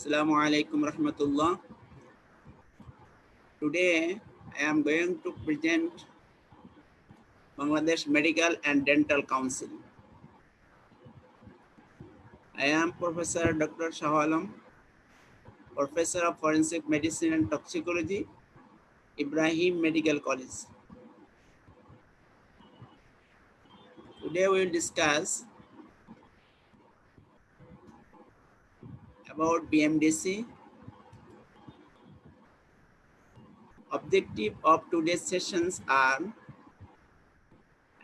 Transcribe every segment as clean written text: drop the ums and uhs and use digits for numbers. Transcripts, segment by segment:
Assalamu alaikum rahmatullah. Today I am going to present Bangladesh Medical and Dental Council. I am Professor Dr. Shah, Professor of Forensic Medicine and Toxicology, Ibrahim Medical College. Today we will discuss about BMDC. Objective of today's sessions are,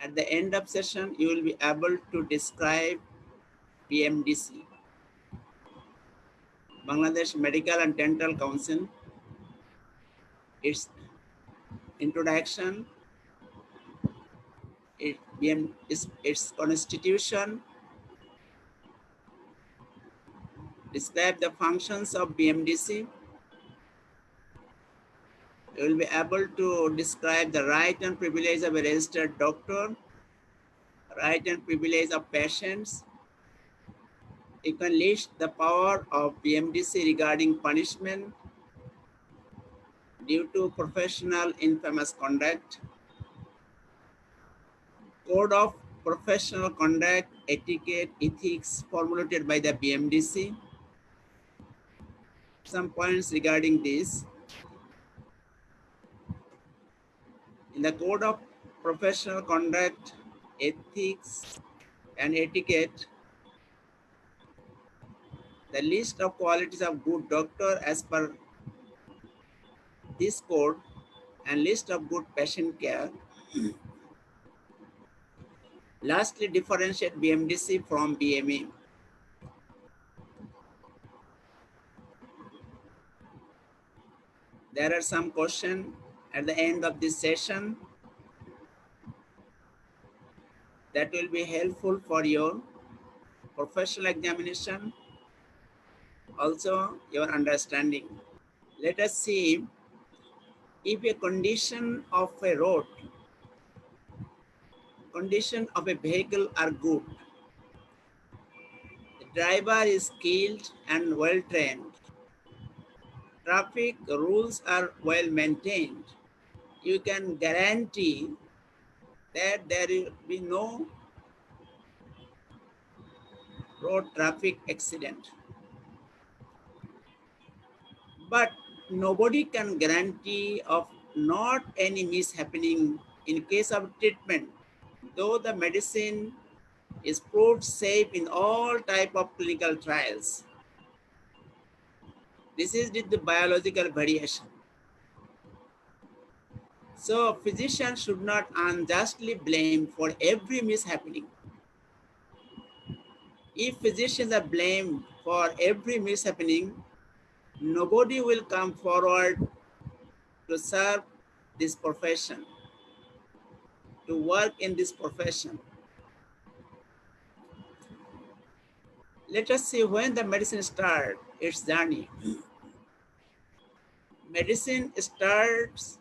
at the end of session, you will be able to describe BMDC, Bangladesh Medical and Dental Council, its introduction, its constitution, describe the functions of BMDC. You will be able to describe the right and privilege of a registered doctor, right and privilege of patients. You can list the power of BMDC regarding punishment due to professional infamous conduct, code of professional conduct, etiquette, ethics formulated by the BMDC. Some points regarding this. In the code of professional conduct, ethics, and etiquette, the list of qualities of good doctor as per this code and list of good patient care. Lastly, differentiate BMDC from BME. There are some questions at the end of this session that will be helpful for your professional examination, also your understanding. Let us see if a condition of a road, condition of a vehicle are good. The driver is skilled and well trained. Traffic rules are well maintained. You can guarantee that there will be no road traffic accident. But nobody can guarantee of not any mishappening in case of treatment, though the medicine is proved safe in all type of clinical trials. This is the biological variation. So physician should not unjustly blame for every mishappening. If physicians are blamed for every mishappening, nobody will come forward to serve this profession, to work in this profession. Let us see when the medicine starts its journey. Medicine starts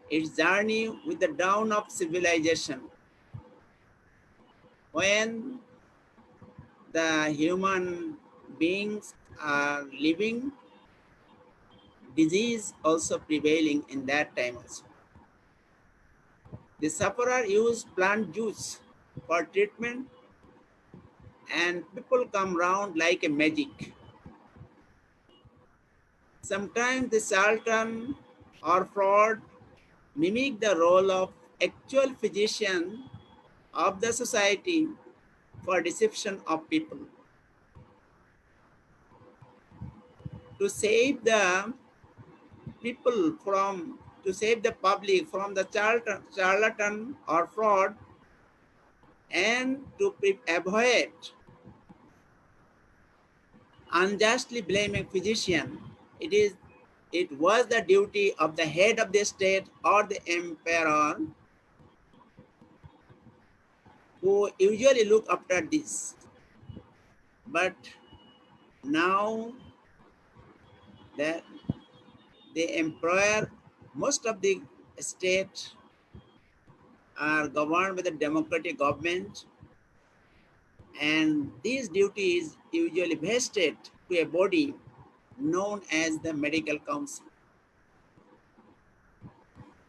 its journey with the dawn of civilization, when the human beings are living, disease also prevailing in that time also. The sufferer used plant juice for treatment and people come round like a magic. Sometimes the charlatan or fraud mimic the role of actual physician of the society for deception of people. To save the people from, to save the public from the charlatan or fraud, and to avoid unjustly blaming physician, it was the duty of the head of the state or the emperor who usually look after this. But now that the emperor, most of the state are governed by the democratic government, and these duties usually vested to a body known as the Medical Council.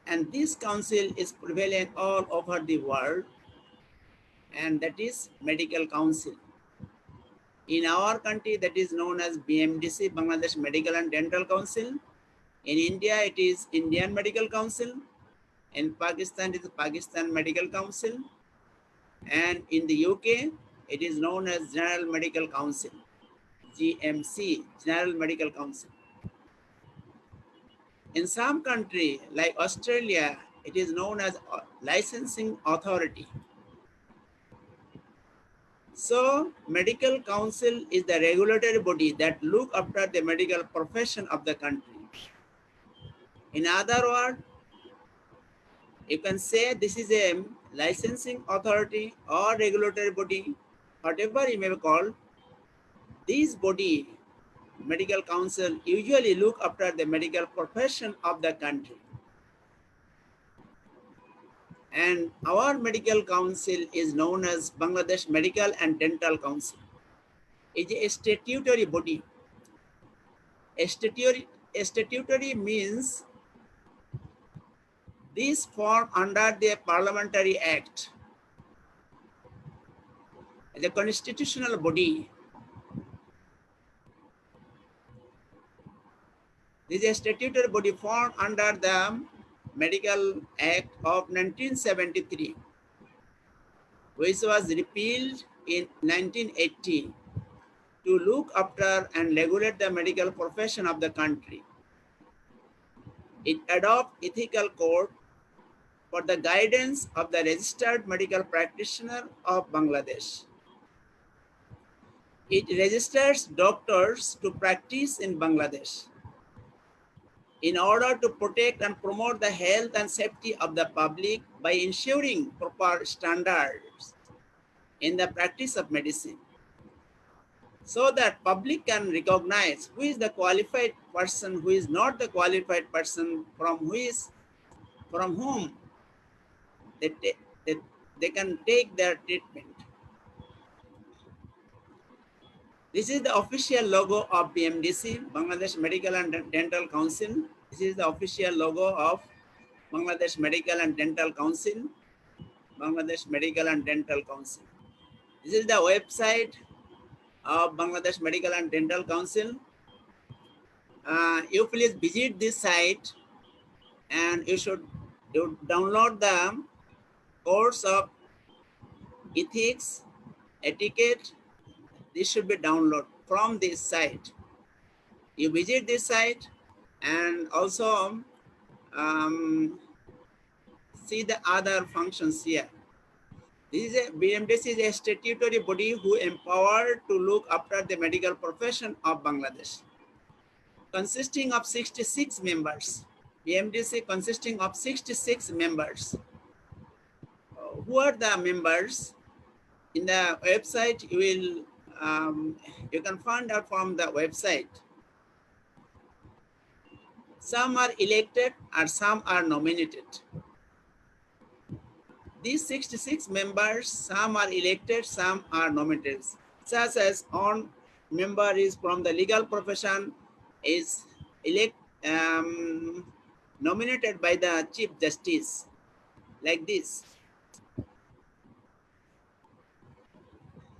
And this council is prevalent all over the world, and that is Medical Council. In our country, that is known as BMDC, Bangladesh Medical and Dental Council. In India, it is Indian Medical Council. In Pakistan, it is Pakistan Medical Council. And in the UK, it is known as General Medical Council, GMC, General Medical Council. In some country like Australia, it is known as Licensing Authority. So, Medical Council is the regulatory body that look after the medical profession of the country. In other words, you can say this is a licensing authority or regulatory body, whatever you may call. This body, Medical Council, usually look after the medical profession of the country. And our medical council is known as Bangladesh Medical and Dental Council. It is a statutory body. A statutory means this form under the Parliamentary Act. The constitutional body. This is a statutory body formed under the Medical Act of 1973, which was repealed in 1980 to look after and regulate the medical profession of the country. It adopts ethical code for the guidance of the registered medical practitioner of Bangladesh. It registers doctors to practice in Bangladesh in order to protect and promote the health and safety of the public by ensuring proper standards in the practice of medicine, so that public can recognize who is the qualified person, who is not the qualified person, from whom they can take their treatment. This is the official logo of BMDC, Bangladesh Medical and Dental Council. This is the official logo of Bangladesh Medical and Dental Council, Bangladesh Medical and Dental Council. This is the website of Bangladesh Medical and Dental Council. You please visit this site, and you should download the course of ethics, etiquette. This should be downloaded from this site. You visit this site and also see the other functions here. This is BMDC is a statutory body who empowered to look after the medical profession of Bangladesh, consisting of 66 members. BMDC consisting of 66 members. Who are the members? In the website, you can find out from the website. Some are elected and some are nominated. These 66 members, some are elected, some are nominated. Such as one member is from the legal profession, is nominated by the Chief Justice, like this.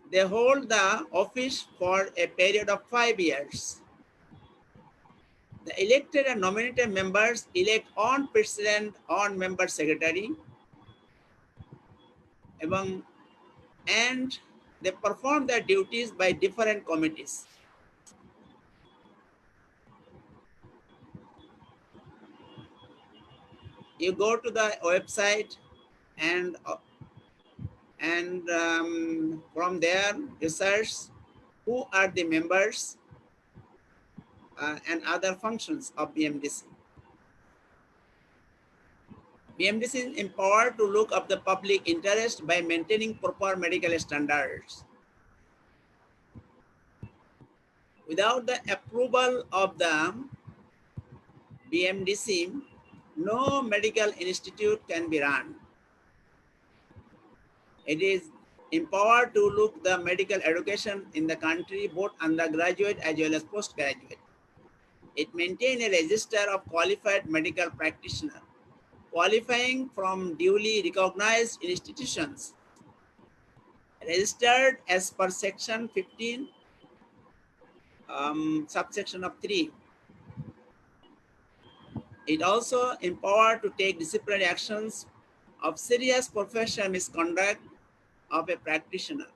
They hold the office for a period of 5 years. The elected and nominated members elect on president, on member secretary, and they perform their duties by different committees. You go to the website and from there you search who are the members and other functions of BMDC. BMDC is empowered to look up the public interest by maintaining proper medical standards. Without the approval of the BMDC, no medical institute can be run. It is empowered to look the medical education in the country, both undergraduate as well as postgraduate. It maintains a register of qualified medical practitioners qualifying from duly recognized institutions registered as per section 15 subsection of 3. It also empowered to take disciplinary actions of serious professional misconduct of a practitioner.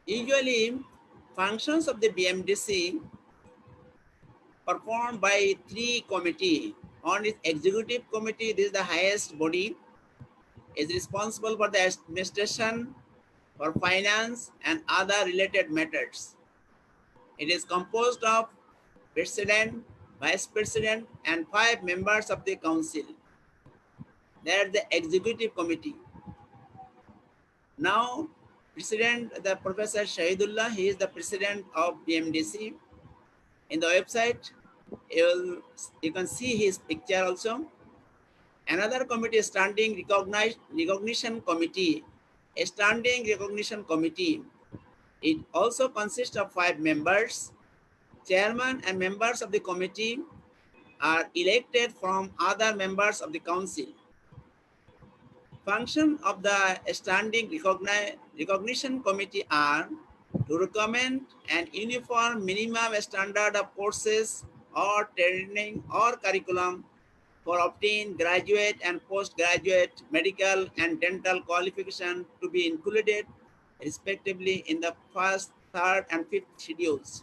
Usually, functions of the BMDC performed by three committees. On its executive committee, this is the highest body, is responsible for the administration, for finance and other related matters. It is composed of president, vice president, and 5 members of the council. They are the executive committee. Now, President, the Professor Shahidullah, he is the president of BMDC. In the website, you can see his picture also. Another committee is standing recognition committee. A standing recognition committee. It also consists of 5 members. Chairman and members of the committee are elected from other members of the council. Function of the standing recognition committee are to recommend an uniform minimum standard of courses or training or curriculum for obtaining graduate and postgraduate medical and dental qualification to be included respectively in the first, third, and fifth schedules.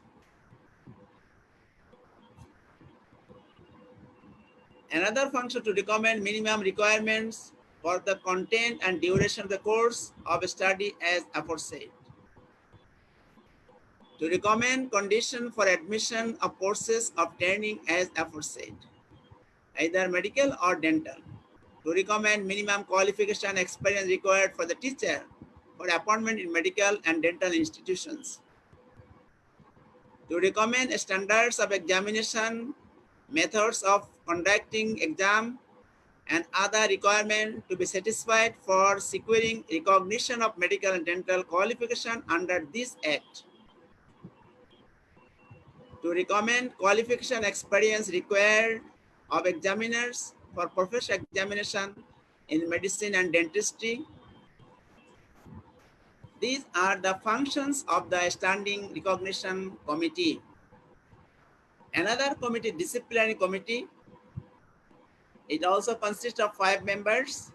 Another function to recommend minimum requirements for the content and duration of the course of study as aforesaid. To recommend condition for admission of courses of training as aforesaid, either medical or dental. To recommend minimum qualification experience required for the teacher for appointment in medical and dental institutions. To recommend standards of examination, methods of conducting exam, and other requirements to be satisfied for securing recognition of medical and dental qualification under this Act. To recommend qualification experience required of examiners for professional examination in medicine and dentistry. These are the functions of the Standing Recognition Committee. Another committee, Disciplinary Committee, it also consists of 5 members.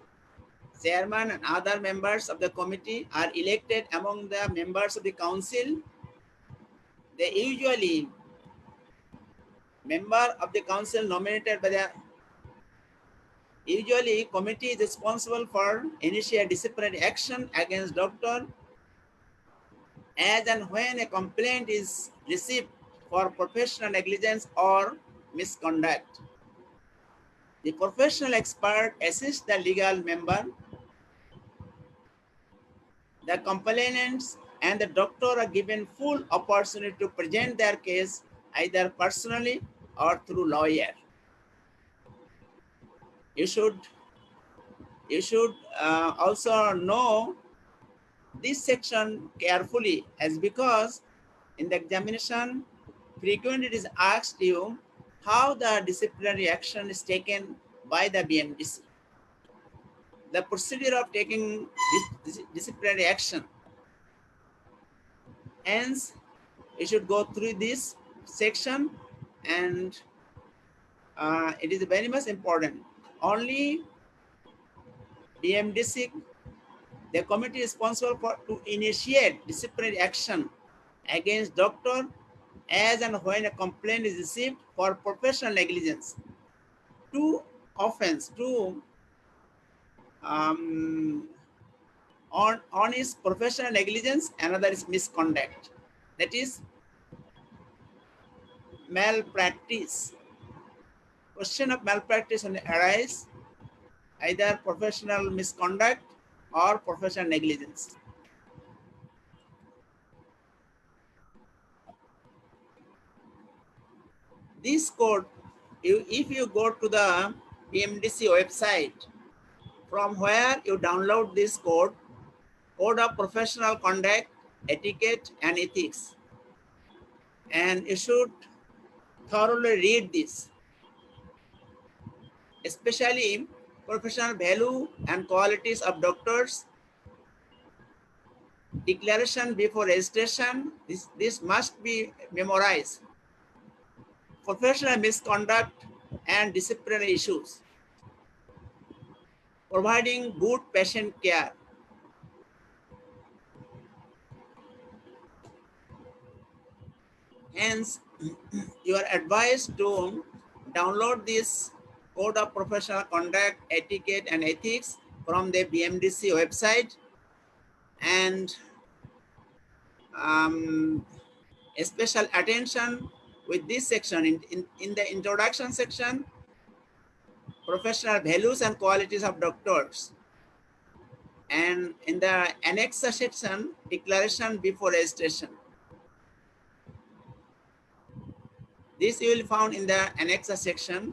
Chairman and other members of the committee are elected among the members of the council. They usually member of the council nominated by the committee is responsible for initiate disciplinary action against doctor as and when a complaint is received for professional negligence or misconduct. The professional expert assists the legal member. The complainants and the doctor are given full opportunity to present their case either personally or through lawyer. You should also know this section carefully, as because in the examination frequently it is asked you how the disciplinary action is taken by the BMDC. The procedure of taking this disciplinary action. Hence, you should go through this section, and it is very much important. Only BMDC, the committee responsible for to initiate disciplinary action against doctor as and when a complaint is received for professional negligence. Two offense, on is professional negligence, another is misconduct. That is malpractice. Question of malpractice will arise either professional misconduct or professional negligence. This code, if you go to the BMDC website, from where you download this code, Code of Professional Conduct, Etiquette and Ethics. And you should thoroughly read this, especially professional value and qualities of doctors, declaration before registration. This must be memorized. Professional misconduct and disciplinary issues. Providing good patient care. Hence, you are advised to download this Code of Professional Conduct, Etiquette and Ethics from the BMDC website, and special attention with this section. In the introduction section, professional values and qualities of doctors, and in the annex section, declaration before registration. This you will found in the annex section,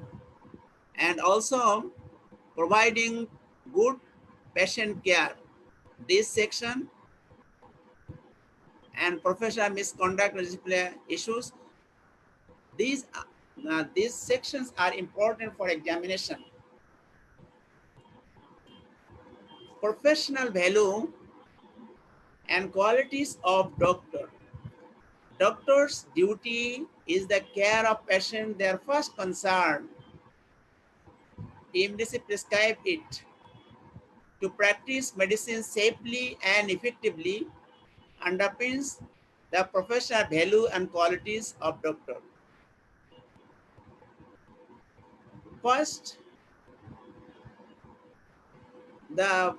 and also providing good patient care. This section and professional misconduct and disciplinary issues. These sections are important for examination. Professional value and qualities of doctor. Doctor's duty is the care of patient, their first concern. BMDC prescribe it. To practice medicine safely and effectively underpins the professional value and qualities of doctor. First, the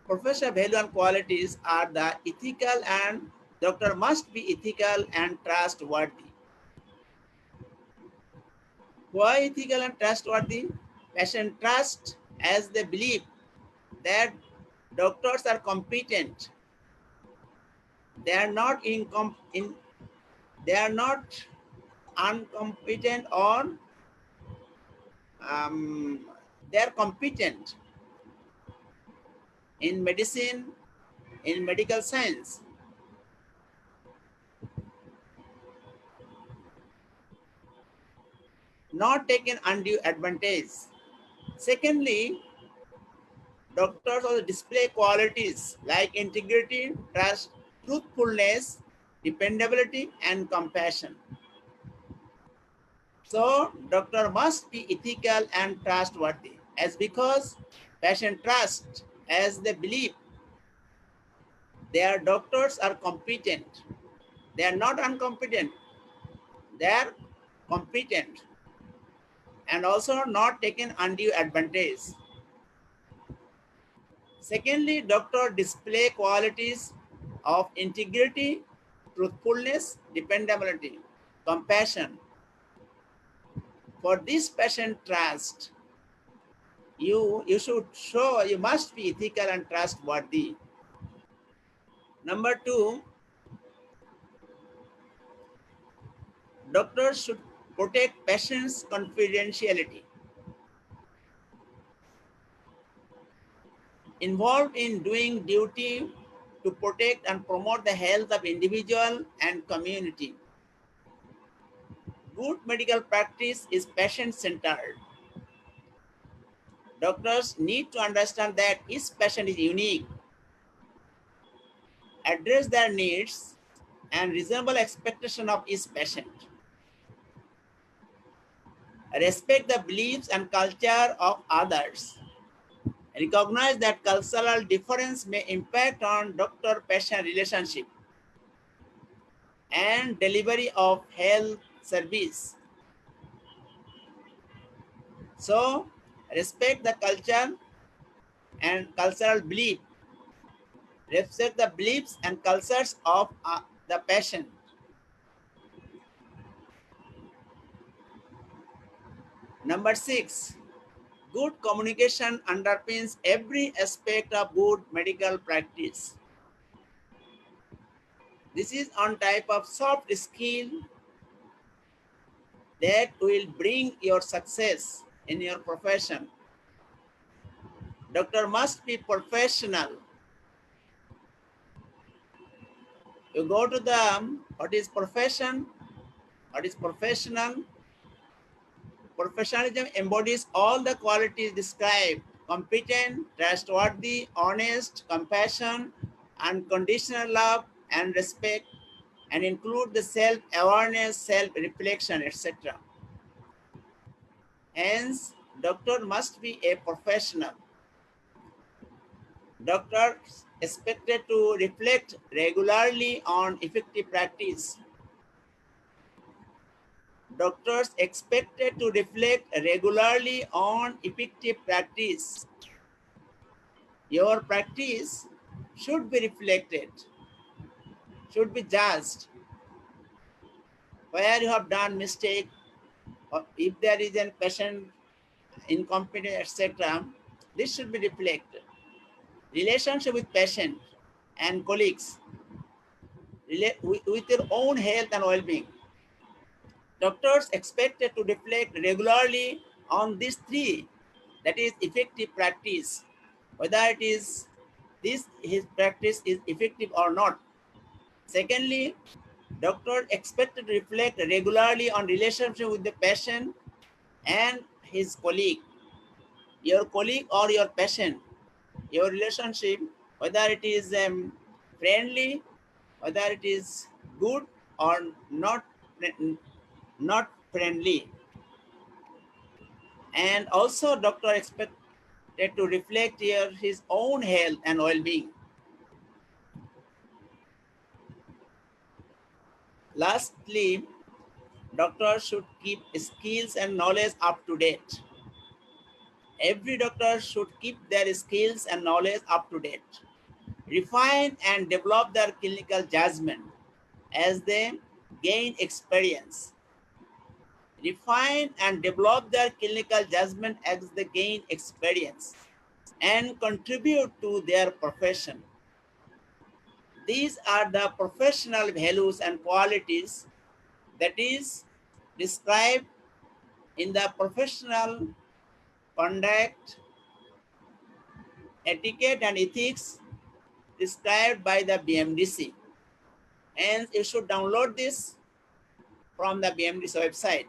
professional value and qualities are the ethical, and doctor must be ethical and trustworthy. Why ethical and trustworthy? Patient trust as they believe that doctors are competent. They are not they are not incompetent, or they are competent in medicine, in medical science. Not taken undue advantage. Secondly, doctors also display qualities like integrity, trust, truthfulness, dependability, and compassion. So, doctor must be ethical and trustworthy, as because patient trust as they believe their doctors are competent. They are not incompetent. They are competent and also not taken undue advantage. Secondly, doctor display qualities of integrity, truthfulness, dependability, compassion. For this patient trust, you should show, you must be ethical and trustworthy. Number two, doctors should protect patients' confidentiality. Involved in doing duty to protect and promote the health of individual and community. Good medical practice is patient-centered. Doctors need to understand that each patient is unique, address their needs and reasonable expectation of each patient. Respect the beliefs and culture of others. Recognize that cultural difference may impact on doctor-patient relationship and delivery of health service. So, respect the culture and cultural belief. Respect the beliefs and cultures of the patient. Number 6, good communication underpins every aspect of good medical practice. This is one type of soft skill that will bring your success in your profession. Doctor must be professional You go to the what is profession, what is professional. Professionalism embodies all the qualities described: competent, trustworthy, honest, compassion, unconditional love and respect, and include the self-awareness, self-reflection, etc. Hence, doctor must be a professional. Doctors expected to reflect regularly on effective practice. Doctors expected to reflect regularly on effective practice. Your practice should be reflected, should be judged. Where you have done mistake, or if there is a patient incompetent, etc., this should be reflected. Relationship with patient and colleagues, with your own health and well-being. Doctors expected to reflect regularly on these three, that is effective practice, whether it is this his practice is effective or not. Secondly, doctor expected to reflect regularly on relationship with the patient and his colleague. Your colleague or your patient, your relationship, whether it is friendly, whether it is good or not, not friendly. And also doctor expected to reflect here his own health and well-being. Lastly, doctors should keep skills and knowledge up to date. Every doctor should keep their skills and knowledge up to date. Refine and develop their clinical judgment as they gain experience. Refine and develop their clinical judgment as they gain experience and contribute to their profession. These are the professional values and qualities that is described in the professional conduct, etiquette and ethics described by the BMDC. And you should download this from the BMDC website.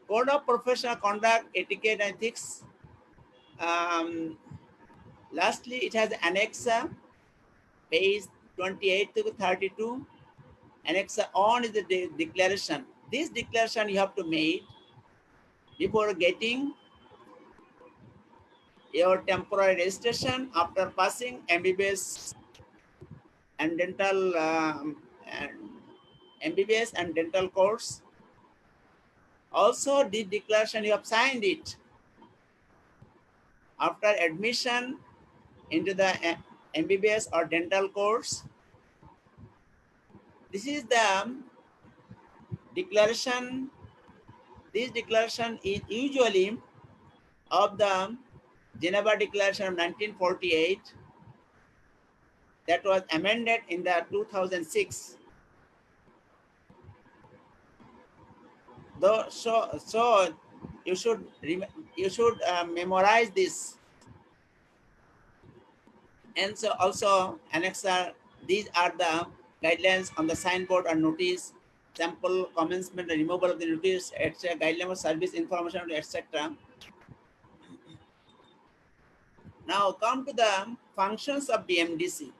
Code of Professional Conduct, Etiquette and Ethics. Lastly, it has Annexa, page 28 to 32. Annexa on is the declaration. This declaration you have to make before getting your temporary registration after passing MBBS and dental and MBBS and dental course. Also, the declaration you have signed it after admission into the MBBS or dental course. This is the declaration. This declaration is usually of the Geneva Declaration of 1948 that was amended in the 2006. Though, so you should memorize this. And so also annexa, these are the guidelines on the signboard or notice, sample, commencement, removal of the notice, etc., guideline of service information, etc. Now come to the functions of BMDC.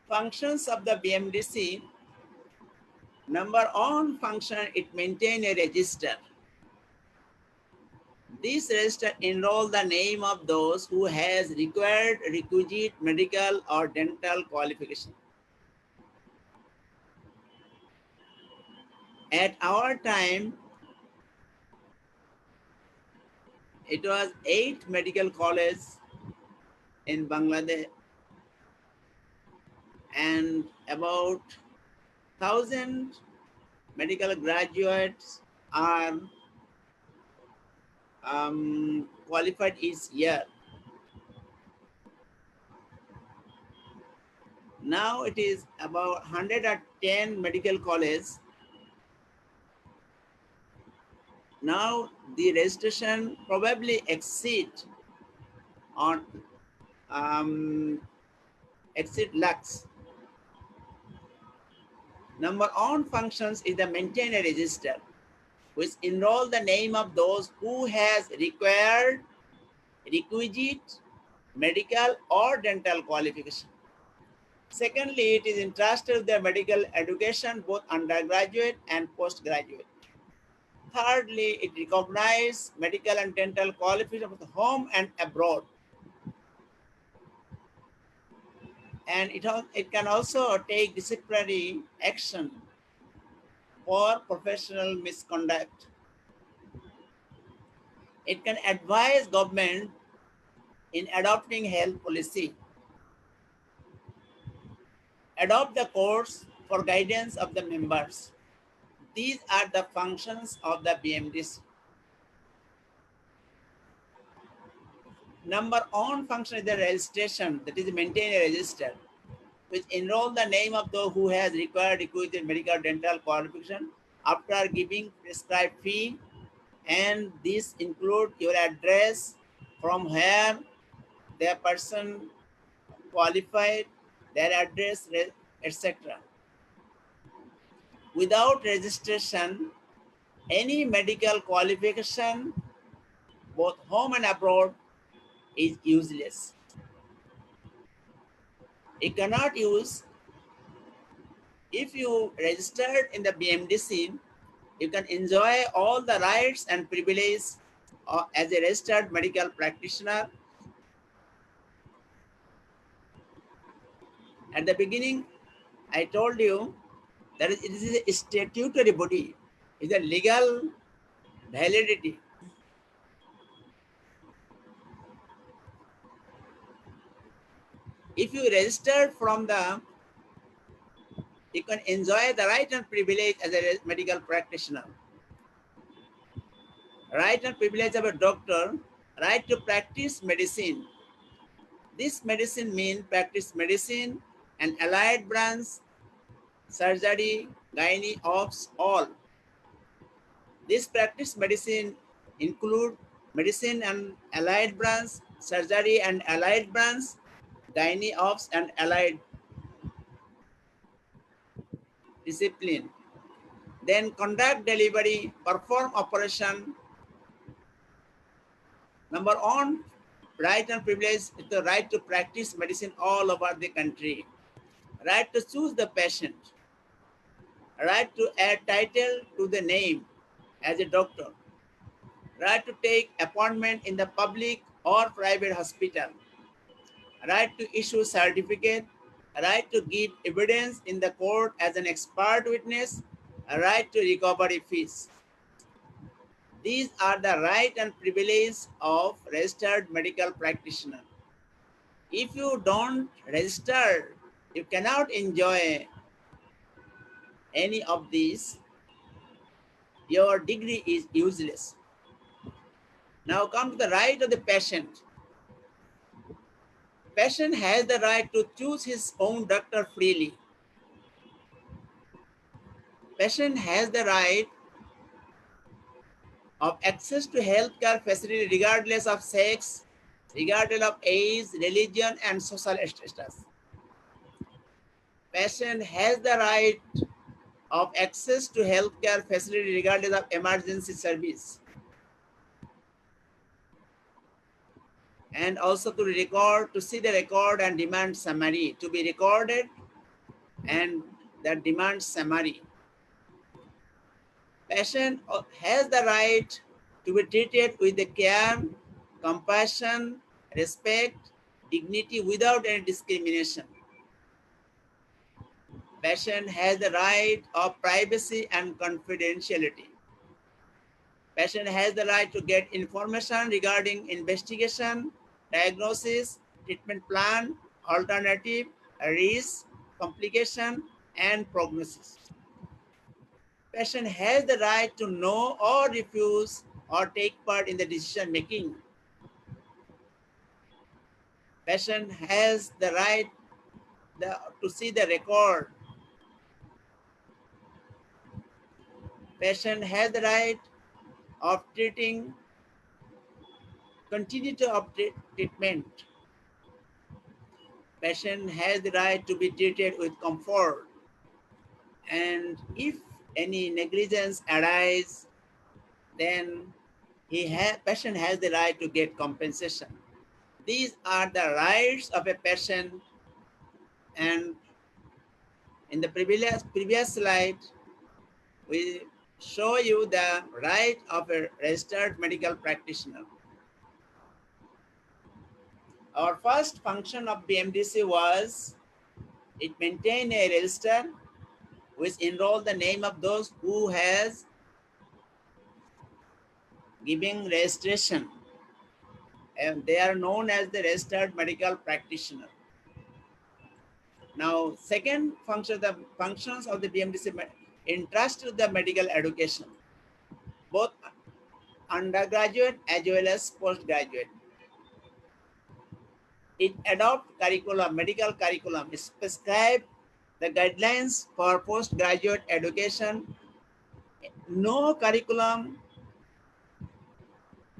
Functions of the BMDC. Number one function, it maintains a register. This register enroll the name of those who has required requisite medical or dental qualification. At our time, it was 8 medical colleges in Bangladesh and about 1,000 medical graduates are qualified each year. Now it is about 110 medical colleges. Now the registration probably exceed on um, exceed lux. Number on functions is the maintain a register which enroll the name of those who has required requisite medical or dental qualification. Secondly, it is entrusted with the medical education both undergraduate and postgraduate. Thirdly, it recognizes medical and dental qualification both home and abroad. And it can also take disciplinary action for professional misconduct. It can advise government in adopting health policy, adopt the course for guidance of the members. These are the functions of the BMDC. Number on function is the registration, that is maintain a register, which enroll the name of those who has required requisite medical dental qualification after giving prescribed fee, and this include your address from where the person qualified, their address, etc. Without registration, any medical qualification, both home and abroad, is useless. You cannot use, if you registered in the BMDC, you can enjoy all the rights and privileges as a registered medical practitioner. At the beginning, I told you that it is a statutory body, it is a legal validity. If you registered from the, you can enjoy the right and privilege as a medical practitioner. Right and privilege of a doctor, right to practice medicine. This medicine means practice medicine and allied branch, surgery, gynae, ops, all. This practice medicine include medicine and allied branch, surgery and allied branch, gynae, ops, and allied discipline. Then conduct delivery, perform operation. Number one, right and privilege is the right to practice medicine all over the country. Right to choose the patient. Right to add title to the name as a doctor. Right to take appointment in the public or private hospital. Right to issue certificate. Right to give evidence in the court as an expert witness. Right to recovery fees. These are the right and privilege of registered medical practitioner. If you don't register, you cannot enjoy any of these. Your degree is useless. Now come to the right of the patient. Patient has the right to choose his own doctor freely. Patient has the right of access to healthcare facility regardless of sex, regardless of age, religion, and social status. Patient has the right of access to healthcare facility regardless of emergency service, and also to record, to see the record and demand summary, to be recorded and the demand summary. Patient has the right to be treated with the care, compassion, respect, dignity without any discrimination. Patient has the right of privacy and confidentiality. Patient has the right to get information regarding investigation, diagnosis, treatment plan, alternative, risk, complication, and prognosis. Patient has the right to know or refuse or take part in the decision making. Patient has the right to see the record. Patient has the right of treating continuity of treatment. patient has the right to be treated with comfort, and if any negligence arises, then patient has the right to get compensation. These are the rights of a patient, and in the previous slide, we show you the right of a registered medical practitioner. Our first function of BMDC was it maintained a register which enroll the name of those who has giving registration, and they are known as the registered medical practitioner. Now, second function, the functions of the BMDC entrust to the medical education, both undergraduate as well as postgraduate. It adopts curriculum, medical curriculum, prescribe the guidelines for postgraduate education. No curriculum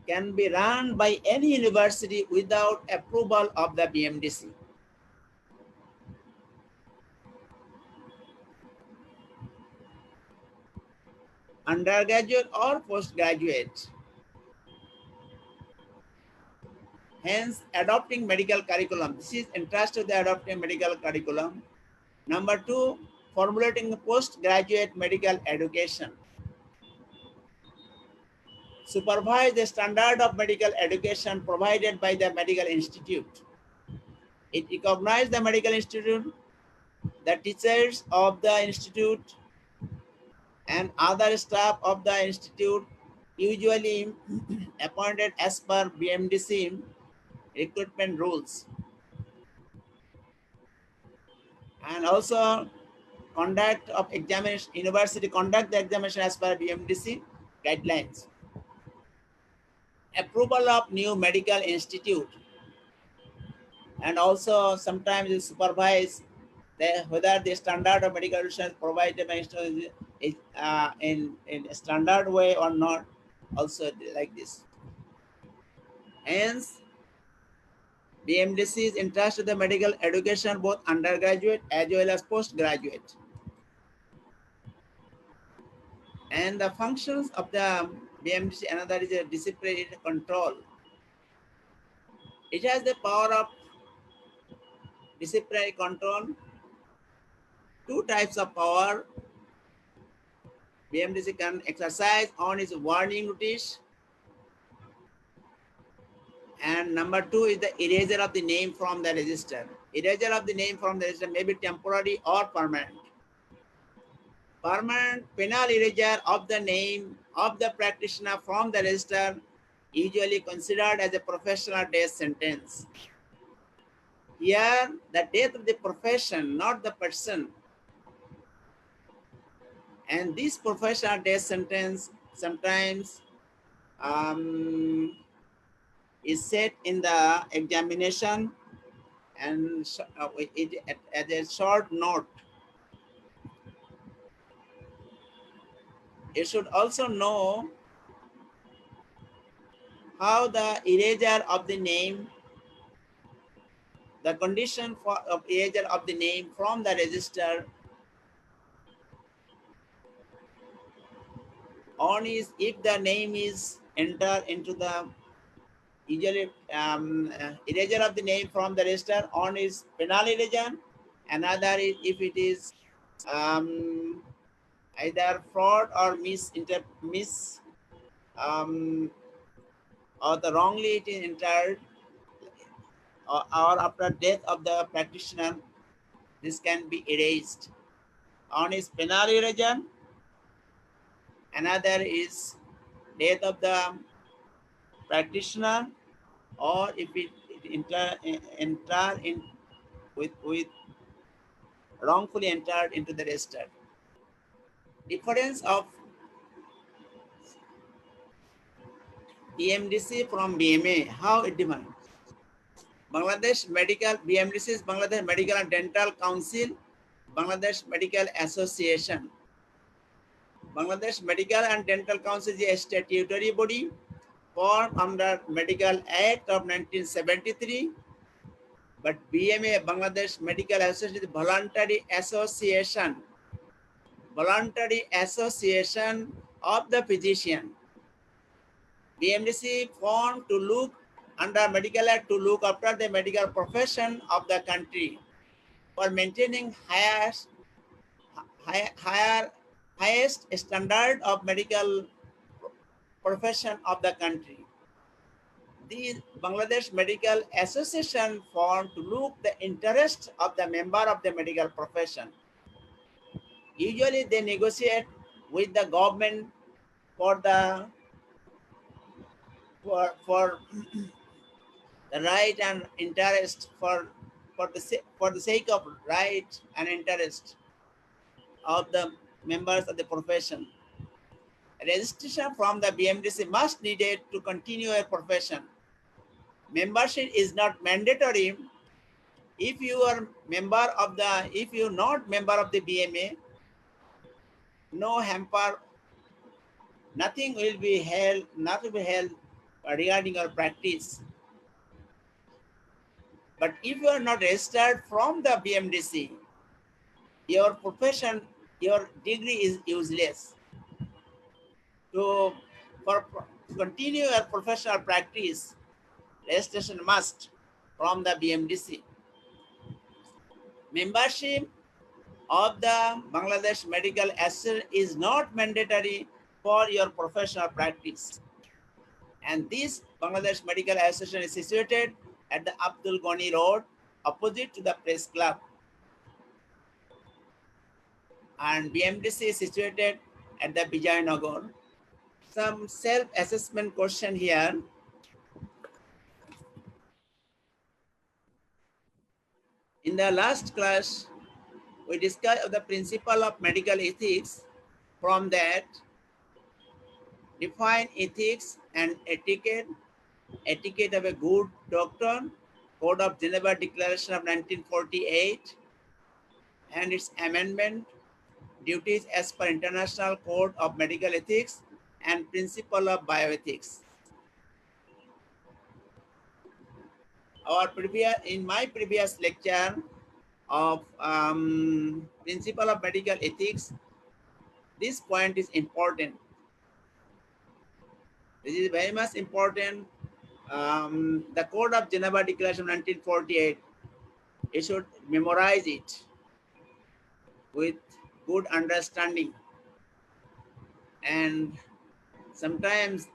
can be run by any university without approval of the BMDC. Undergraduate or postgraduate. Hence, adopting medical curriculum. This is entrusted to the adopting medical curriculum. Number two, formulating the postgraduate medical education. Supervise the standard of medical education provided by the medical institute. It recognizes the medical institute, the teachers of the institute, and other staff of the institute, usually appointed as per BMDC recruitment rules. And also conduct of examination, university conduct the examination as per BMDC guidelines. Approval of new medical institute, and also sometimes it supervise whether the standard of medical education provided by institute is in a standard way or not, also like this. Hence, BMDC is entrusted to the medical education, both undergraduate as well as postgraduate. And the functions of the BMDC, another is a disciplinary control. It has the power of disciplinary control. Two types of power BMDC can exercise on is warning notice, and number two is the erasure of the name from the register. Erasure of the name from the register may be temporary or permanent. Permanent penal erasure of the name of the practitioner from the register, usually considered as a professional death sentence. Here, the death of the profession, not the person. And this professional death sentence sometimes is set in the examination, and as a short note. You should also know how the erasure of the name, the condition of erasure of the name from the register on is if the name is entered into the usually erasure of the name from the register on is penal erasure. Another is if it is either fraud or or the wrongly it is entered, or after death of the practitioner, this can be erased. One is penal erasure, another is death of the practitioner, or if it enter in with wrongfully entered into the register. Difference of BMDC from BMA, how it differs. Bangladesh Medical, BMDC is Bangladesh Medical and Dental Council, Bangladesh Medical Association. Bangladesh Medical and Dental Council is a statutory body formed under Medical Act of 1973 But BMA, Bangladesh Medical Association, is voluntary association of the physician. BMDC formed to look under medical act to look after the medical profession of the country for maintaining highest standard of medical profession of the country. The Bangladesh Medical Association formed to look the interest of the member of the medical profession. Usually they negotiate with the government for the for the right and interest for the sake of right and interest of the members of the profession. Registration from the BMDC must needed to continue a profession. Membership is not mandatory. If you are if you're not member of the BMA, no hamper, nothing will be held regarding your practice. But if you are not registered from the BMDC, your profession, your degree is useless. To continue your professional practice, registration must from the BMDC. Membership of the Bangladesh Medical Association is not mandatory for your professional practice. And this Bangladesh Medical Association is situated at the Abdul Ghani Road, opposite to the Press Club. And BMDC is situated at the Vijayanagar. Some self-assessment question here. In the last class, we discussed the principle of medical ethics. From that, define ethics and etiquette, etiquette of a good doctor, Code of Geneva Declaration of 1948, and its amendment, duties as per International Code of Medical Ethics and principle of bioethics. In my previous lecture of principle of medical ethics, this point is important. This is very much important. The Code of Geneva Declaration of 1948, you should memorize it with good understanding. And sometimes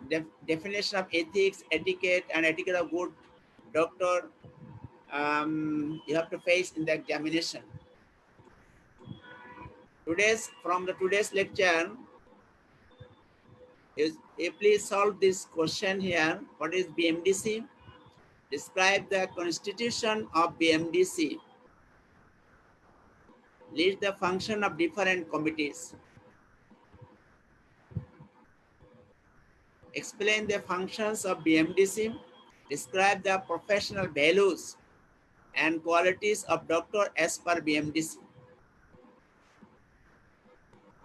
definition of ethics, etiquette, and etiquette of good doctor, you have to face in the examination. From today's lecture, please solve this question here. What is BMDC? Describe the constitution of BMDC. List the function of different committees. Explain the functions of BMDC. Describe the professional values and qualities of doctor as per BMDC.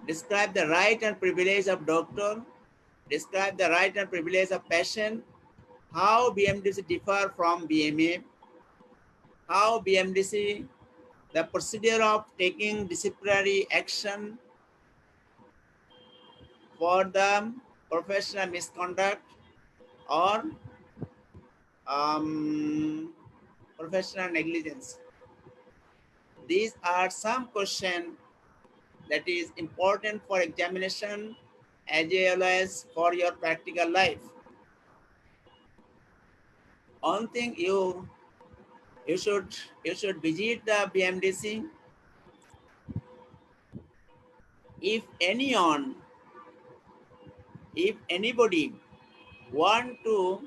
Describe the right and privilege of doctor. Describe the right and privilege of patient. How BMDC differ from BMA. How BMDC, the procedure of taking disciplinary action for the professional misconduct or professional negligence. These are some questions that is important for examination as well as for your practical life. One thing you should visit the BMDC. If anybody want to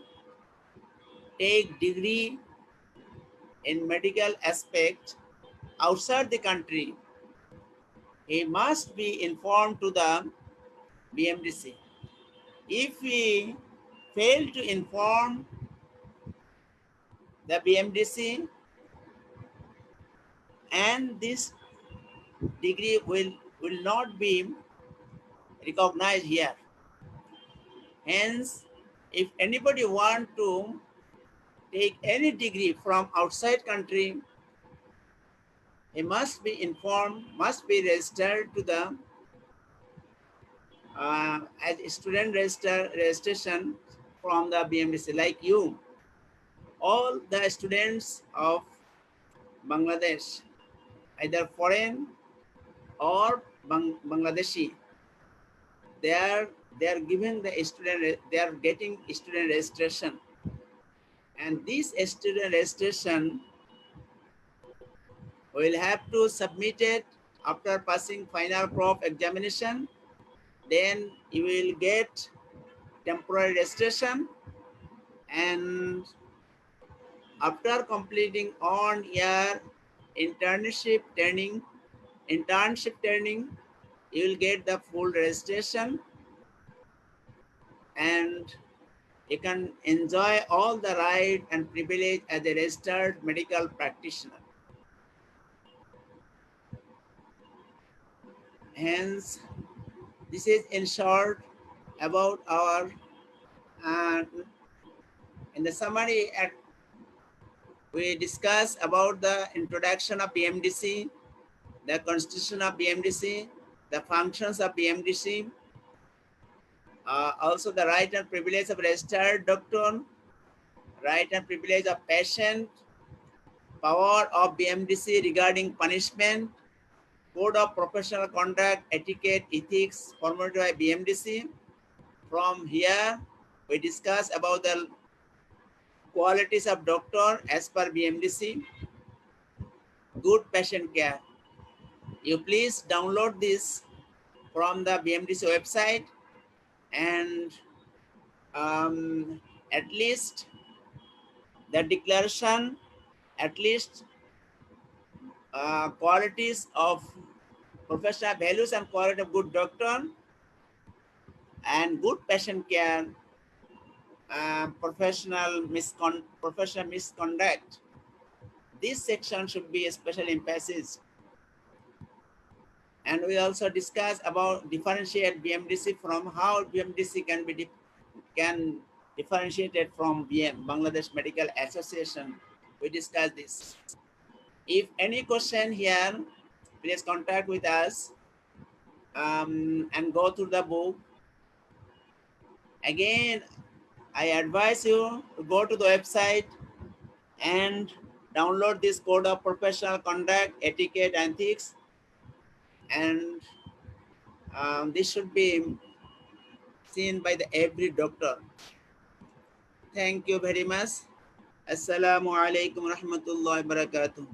take degree in medical aspect outside the country, he must be informed to the BMDC. If we fail to inform the BMDC, and this degree will not be recognized here. Hence, if anybody want to take any degree from outside country, he must be informed, must be registered to the as student registration from the BMDC. Like you, all the students of Bangladesh, either foreign or Bangladeshi, they are they are giving the student, they are getting student registration, and this student registration will have to submit it after passing final prof examination. Then you will get temporary registration, and after completing on year internship training, you will get the full registration, and you can enjoy all the right and privilege as a registered medical practitioner. Hence, this is in short about our, uh, in the summary, we discuss about the introduction of BMDC, the constitution of BMDC, the functions of BMDC, also the right and privilege of registered doctor, right and privilege of patient, power of BMDC regarding punishment, code of professional conduct, etiquette, ethics formed by BMDC. From here, we discuss about the qualities of doctor as per BMDC, good patient care. You please download this from the BMDC website, and at least the declaration, at least qualities of professional values and quality of good doctor and good patient care, professional misconduct. This section should be a special emphasis. And we also discuss about differentiate BMDC from how BMDC can differentiate from Bangladesh Medical Association. We discuss this. If any question here, please contact with us, and go through the book. Again, I advise you to go to the website and download this code of professional conduct, etiquette, and ethics, and this should be seen by the every doctor. Thank you very much. Assalamu alaikum warahmatullahi wabarakatuh.